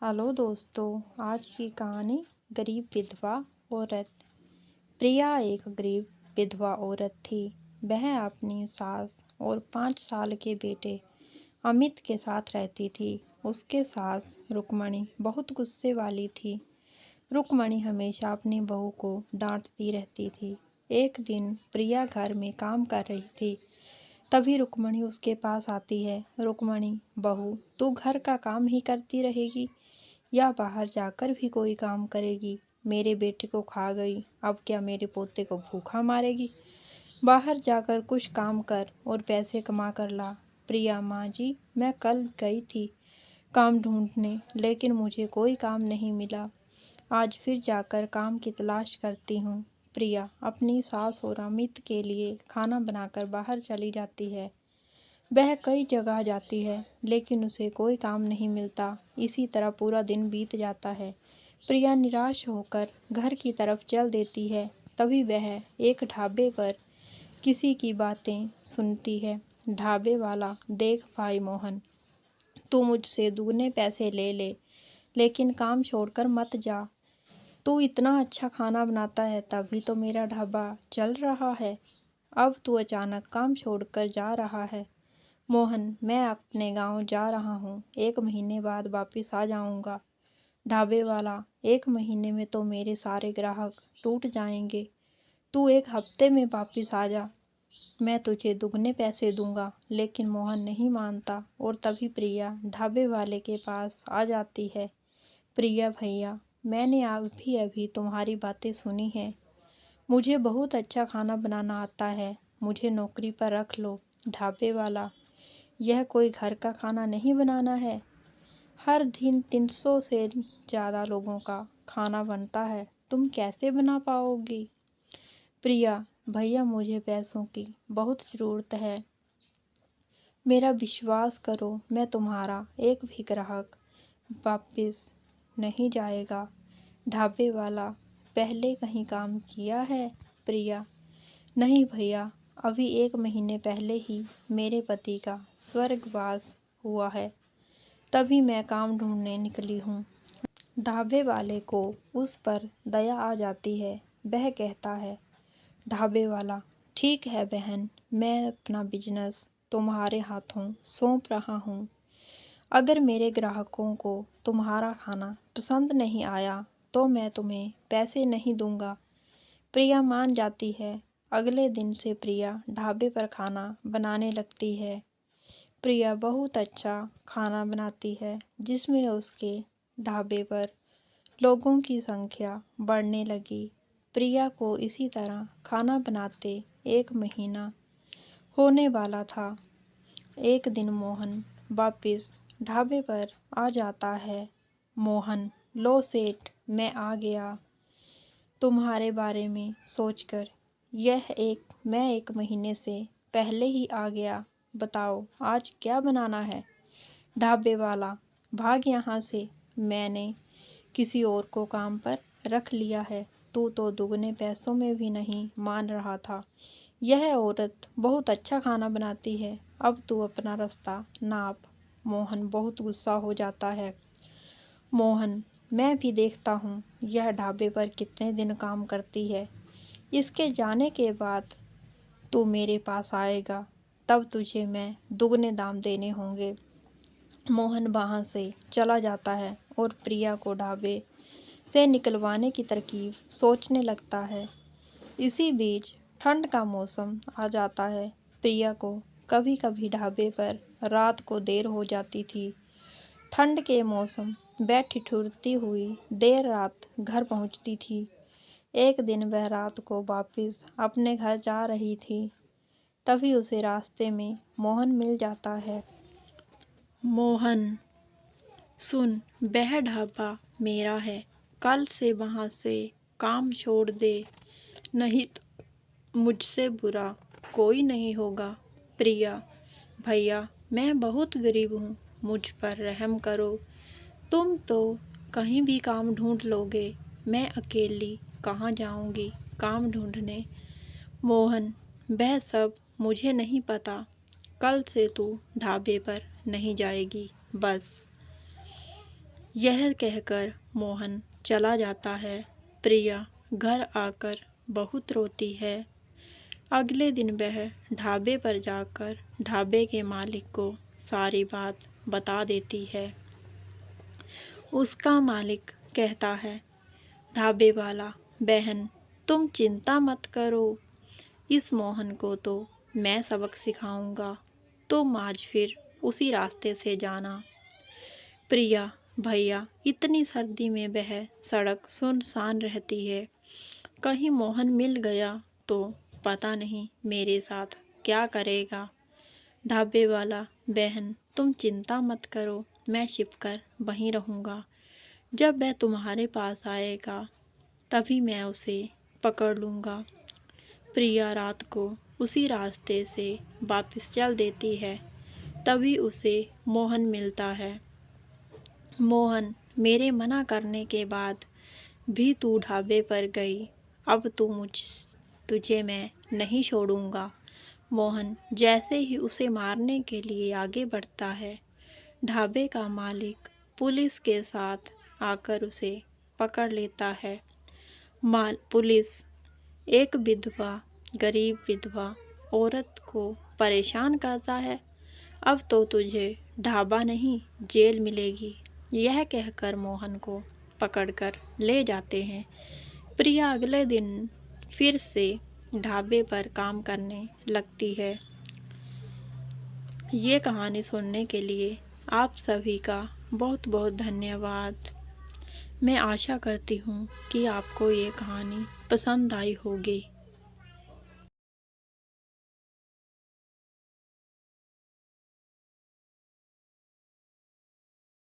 Hello दोस्तों। आज की कहानी गरीब विधवा औरत। प्रिया एक गरीब विधवा औरत थी। वह अपनी सास और 5 साल के बेटे अमित के साथ रहती थी। उसके सास रुक्मणी बहुत गुस्से वाली थी। रुक्मणी हमेशा अपनी बहू को डांटती रहती थी। एक दिन प्रिया घर में काम कर रही थी। तभी रुक्मणी उसके पास आती है। रुक्मणी, बहू, तू घर का काम ही करती रहेगी या बाहर जाकर भी कोई काम करेगी? मेरे बेटे को खा गई, अब क्या मेरे पोते को भूखा मारेगी? बाहर जाकर कुछ काम कर और पैसे कमा कर ला। प्रिया, माँ जी, मैं कल गई थी काम ढूंढने, लेकिन मुझे कोई काम नहीं मिला। आज फिर जाकर काम की तलाश करती हूँ। प्रिया अपनी सास और अमित के लिए खाना बनाकर बाहर चली जाती है। वह कई जगह जाती है, लेकिन उसे कोई काम नहीं मिलता। इसी तरह पूरा दिन बीत जाता है। प्रिया निराश होकर घर की तरफ चल देती है। तभी वह एक ढाबे पर किसी की बातें सुनती है। ढाबे वाला, देख भाई मोहन, तू मुझसे दुगने पैसे ले ले, लेकिन काम छोड़कर मत जा। तू इतना अच्छा खाना बनाता है, तभी तो मेरा ढाबा चल रहा है। अब तू अचानक काम छोड़कर जा रहा है। मोहन, मैं अपने गांव जा रहा हूँ, 1 महीने बाद वापस आ जाऊँगा। ढाबे वाला, 1 महीने में तो मेरे सारे ग्राहक टूट जाएंगे। तू 1 हफ्ते में वापस आ जा, मैं तुझे दुगने पैसे दूंगा। लेकिन मोहन नहीं मानता और तभी प्रिया ढाबे वाले के पास आ जाती है। प्रिया भैया, मैंने अभी अभी तुम्हारी बातें सुनी हैं। मुझे बहुत अच्छा खाना बनाना आता है, मुझे नौकरी पर रख लो। ढाबे वाला, यह कोई घर का खाना नहीं बनाना है। हर दिन 300 से ज़्यादा लोगों का खाना बनता है, तुम कैसे बना पाओगी? प्रिया, भैया, मुझे पैसों की बहुत ज़रूरत है। मेरा विश्वास करो, मैं तुम्हारा एक भी ग्राहक वापस नहीं जाएगा। ढाबे वाला, पहले कहीं काम किया है? प्रिया, नहीं भैया, अभी 1 महीने पहले ही मेरे पति का स्वर्गवास हुआ है, तभी मैं काम ढूंढने निकली हूँ। ढाबे वाले को उस पर दया आ जाती है। वह कहता है, ढाबे वाला, ठीक है बहन, मैं अपना बिजनेस तुम्हारे हाथों सौंप रहा हूँ। अगर मेरे ग्राहकों को तुम्हारा खाना पसंद नहीं आया तो मैं तुम्हें पैसे नहीं दूंगा। प्रिया मान जाती है। अगले दिन से प्रिया ढाबे पर खाना बनाने लगती है। प्रिया बहुत अच्छा खाना बनाती है, जिसमें उसके ढाबे पर लोगों की संख्या बढ़ने लगी। प्रिया को इसी तरह खाना बनाते 1 महीना होने वाला था। एक दिन मोहन वापस ढाबे पर आ जाता है। मोहन, लो सेठ, मैं आ गया तुम्हारे बारे में सोचकर। मैं 1 महीने से पहले ही आ गया। बताओ आज क्या बनाना है? ढाबे वाला, भाग यहाँ से, मैंने किसी और को काम पर रख लिया है। तू तो दुगने पैसों में भी नहीं मान रहा था। यह औरत बहुत अच्छा खाना बनाती है, अब तू अपना रास्ता नाप। मोहन बहुत गुस्सा हो जाता है। मोहन, मैं भी देखता हूँ यह ढाबे पर कितने दिन काम करती है। इसके जाने के बाद तू मेरे पास आएगा, तब तुझे मैं दुगने दाम देने होंगे। मोहन वहाँ से चला जाता है और प्रिया को ढाबे से निकलवाने की तरकीब सोचने लगता है। इसी बीच ठंड का मौसम आ जाता है। प्रिया को कभी कभी ढाबे पर रात को देर हो जाती थी। ठंड के मौसम वह ठिठुरती हुई देर रात घर पहुंचती थी। एक दिन वह रात को वापस अपने घर जा रही थी, तभी उसे रास्ते में मोहन मिल जाता है। मोहन, सुन, वह ढाबा मेरा है, कल से वहाँ से काम छोड़ दे, नहीं तो मुझसे बुरा कोई नहीं होगा। प्रिया, भैया, मैं बहुत गरीब हूँ, मुझ पर रहम करो। तुम तो कहीं भी काम ढूंढ लोगे, मैं अकेली कहाँ जाऊँगी काम ढूंढने। मोहन, वह सब मुझे नहीं पता, कल से तू ढाबे पर नहीं जाएगी, बस। यह कहकर मोहन चला जाता है। प्रिया घर आकर बहुत रोती है। अगले दिन वह ढाबे पर जाकर ढाबे के मालिक को सारी बात बता देती है। उसका मालिक कहता है, ढाबे वाला, बहन तुम चिंता मत करो, इस मोहन को तो मैं सबक सिखाऊंगा, तुम आज फिर उसी रास्ते से जाना। प्रिया, भैया, इतनी सर्दी में वह सड़क सुनसान रहती है, कहीं मोहन मिल गया तो पता नहीं मेरे साथ क्या करेगा। ढाबे वाला, बहन तुम चिंता मत करो, मैं छिपकर वहीं रहूँगा, जब वह तुम्हारे पास आएगा तभी मैं उसे पकड़ लूँगा। प्रिया रात को उसी रास्ते से वापस चल देती है। तभी उसे मोहन मिलता है। मोहन, मेरे मना करने के बाद भी तू ढाबे पर गई, अब तुझे मैं नहीं छोड़ूंगा। मोहन जैसे ही उसे मारने के लिए आगे बढ़ता है, ढाबे का मालिक पुलिस के साथ आकर उसे पकड़ लेता है। पुलिस एक गरीब विधवा औरत को परेशान करता है, अब तो तुझे ढाबा नहीं जेल मिलेगी, यह कहकर मोहन को पकड़कर ले जाते हैं। प्रिया अगले दिन फिर से ढाबे पर काम करने लगती है। ये कहानी सुनने के लिए आप सभी का बहुत बहुत धन्यवाद। मैं आशा करती हूँ कि आपको ये कहानी पसंद आई होगी।